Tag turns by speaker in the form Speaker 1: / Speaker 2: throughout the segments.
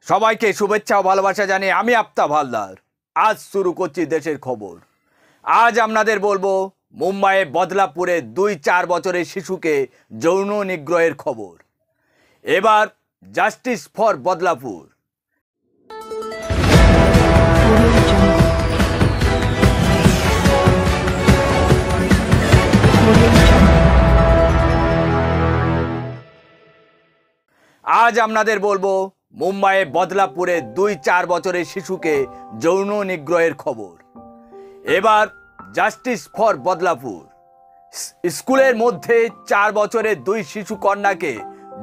Speaker 1: সবাইকে শুভেচ্ছা ও ভালোবাসা জানিয়ে আমি আফতাব হালদার আজ শুরু করছি দেশের খবর। আজ আপনাদের বলবো মুম্বাইয়ে বদলাপুরে 2-4 বছরের শিশুকে যৌন নিগ্রহের খবর। এবার জাস্টিস ফর বদলাপুর। আজ আপনাদের বলবো মুম্বাইয়ে বদলাপুরে 2-4 বছরের শিশুকে যৌন নিগ্রহের খবর। এবার জাস্টিস ফর বদলাপুর। স্কুলের মধ্যে 4 বছরের 2 শিশু কন্যাকে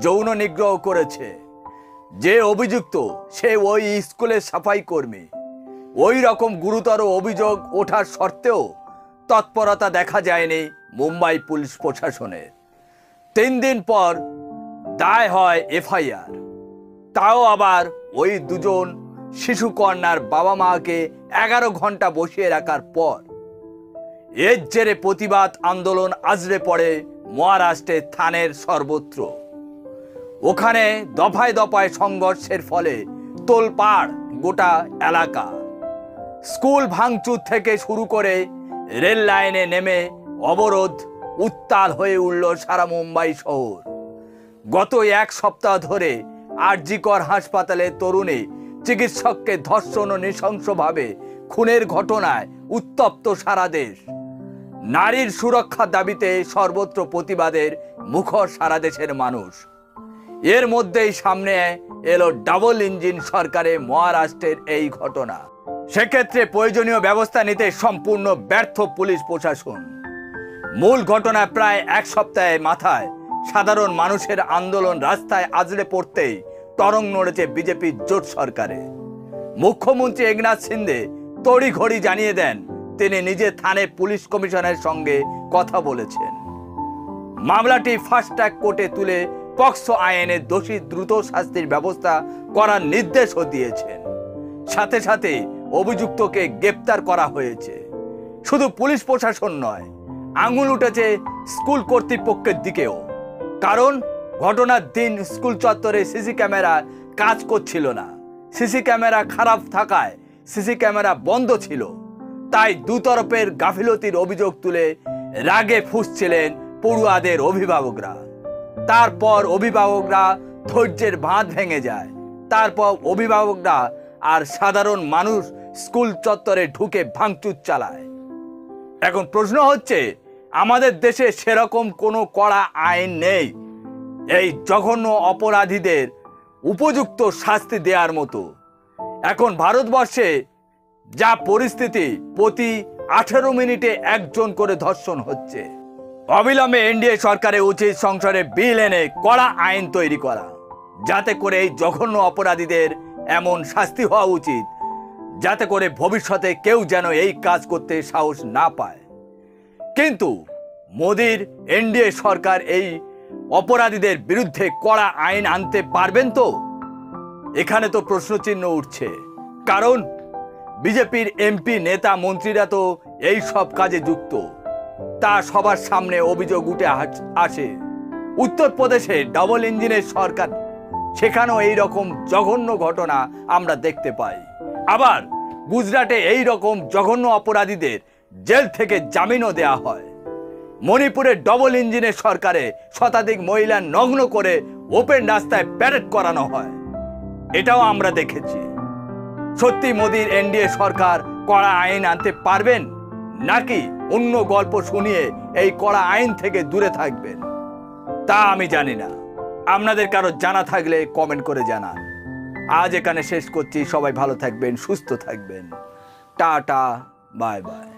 Speaker 1: যৌন নিগ্রহ করেছে। যে অভিযুক্ত সে ওই স্কুলের সাফাই কর্মী। ওই রকম গুরুতর অভিযোগ ওঠার সত্ত্বেও তৎপরতা দেখা যায়নি মুম্বাই পুলিশ প্রশাসনের। 3 দিন পর দায় হয় এফআইআর। তাও আবার ওই 2 শিশু কন্যার বাবা মাকে 11 ঘন্টা বসিয়ে রাখার পর। এর জেরে প্রতিবাদ আন্দোলন আজরে পড়ে মহারাষ্ট্রের থানের সর্বত্র। ওখানে দফায় দফায় সংঘর্ষের ফলে তোলপাড় গোটা এলাকা। স্কুল ভাঙচুর থেকে শুরু করে রেল লাইনে নেমে অবরোধ উত্তাল হয়ে উঠল সারা মুম্বাই শহর। গত 1 সপ্তাহ ধরে আরজিকর হাসপাতালে তরুণী চিকিৎসককে ধর্ষণ ও নৃশংসভাবে খুনের ঘটনায় উত্তপ্ত সারা দেশ। নারীর সুরক্ষার দাবিতে সর্বত্র প্রতিবাদের মুখর সারা দেশের মানুষ। এর মধ্যেই সামনে এলো ডাবল ইঞ্জিন সরকারে মহারাষ্ট্রের এই ঘটনা। সেক্ষেত্রে প্রয়োজনীয় ব্যবস্থা নিতে সম্পূর্ণ ব্যর্থ পুলিশ প্রশাসন। মূল ঘটনা প্রায় 1 সপ্তাহের মাথায় সাধারণ মানুষের আন্দোলন রাস্তায় আজরে পড়তেই তরঙ্গ নড়েছে বিজেপির জোট সরকারে। মুখ্যমন্ত্রী একনাথ শিন্দে তড়িঘড়ি জানিয়ে দেন তিনি নিজে থানে পুলিশ কমিশনারের সঙ্গে কথা বলেছেন। মামলাটি ফাস্ট ট্র্যাক কোর্টে তুলে পক্সো আইনে দোষী দ্রুত শাস্তির ব্যবস্থা করার নির্দেশও দিয়েছেন। সাথে সাথে অভিযুক্তকে গ্রেপ্তার করা হয়েছে। শুধু পুলিশ প্রশাসন নয়, আঙুল উঠেছে স্কুল কর্তৃপক্ষের দিকেও। কারণ ঘটনার দিন স্কুল চত্বরে সিসি ক্যামেরা কাজ করছিল না। সিসি ক্যামেরা খারাপ থাকায় সিসি ক্যামেরা বন্ধ ছিল। তাই দুতরফের গাফিলতির অভিযোগ তুলে রাগে ফুঁসছিলেন পড়ুয়াদের অভিভাবকরা। তারপর অভিভাবকরা ধৈর্যের বাঁধ ভেঙে যায়। তারপর অভিভাবকরা আর সাধারণ মানুষ স্কুল চত্বরে ঢুকে ভাঙচুর চালায়। এখন প্রশ্ন হচ্ছে, আমাদের দেশে সেরকম কোনো কড়া আইন নেই এই জঘন্য অপরাধীদের উপযুক্ত শাস্তি দেওয়ার মতো। এখন ভারতবর্ষে যা পরিস্থিতি, প্রতি 18 মিনিটে 1 জন করে ধর্ষণ হচ্ছে। অবিলম্বে এনডিএ সরকারের উচিত সংসদে বিল এনে কড়া আইন তৈরি করা, যাতে করে এই জঘন্য অপরাধীদের এমন শাস্তি হওয়া উচিত যাতে করে ভবিষ্যতে কেউ যেন এই কাজ করতে সাহস না পায়। কিন্তু মোদির এনডিএ সরকার এই অপরাধীদের বিরুদ্ধে কড়া আইন আনতে পারবেন তো? এখানে তো প্রশ্নচিহ্ন উঠছে। কারণ বিজেপির এমপি নেতা মন্ত্রীরা তো এই সব কাজে যুক্ত। তা সবার সামনে অভিযোগ উঠে আসে। উত্তরপ্রদেশে ডাবল ইঞ্জিনের সরকার, সেখানেও এই রকম জঘন্য ঘটনা আমরা দেখতে পাই। আবার গুজরাটে এই রকম জঘন্য অপরাধীদের জেল থেকে জামিনও দেওয়া হয়। মণিপুরের ডবল ইঞ্জিনের সরকারে শতাধিক মহিলা নগ্ন করে ওপেন রাস্তায় প্যারেড করানো হয়। এটাও আমরা দেখেছি। সত্যি মোদির এনডিএ সরকার কড়া আইন আনতে পারবেন, নাকি অন্য গল্প শুনিয়ে এই কড়া আইন থেকে দূরে থাকবেন? তা আমি জানি না। আপনাদের কারো জানা থাকলে কমেন্ট করে জানান। আজ এখানে শেষ করছি। সবাই ভালো থাকবেন, সুস্থ থাকবেন। Tata, bye bye.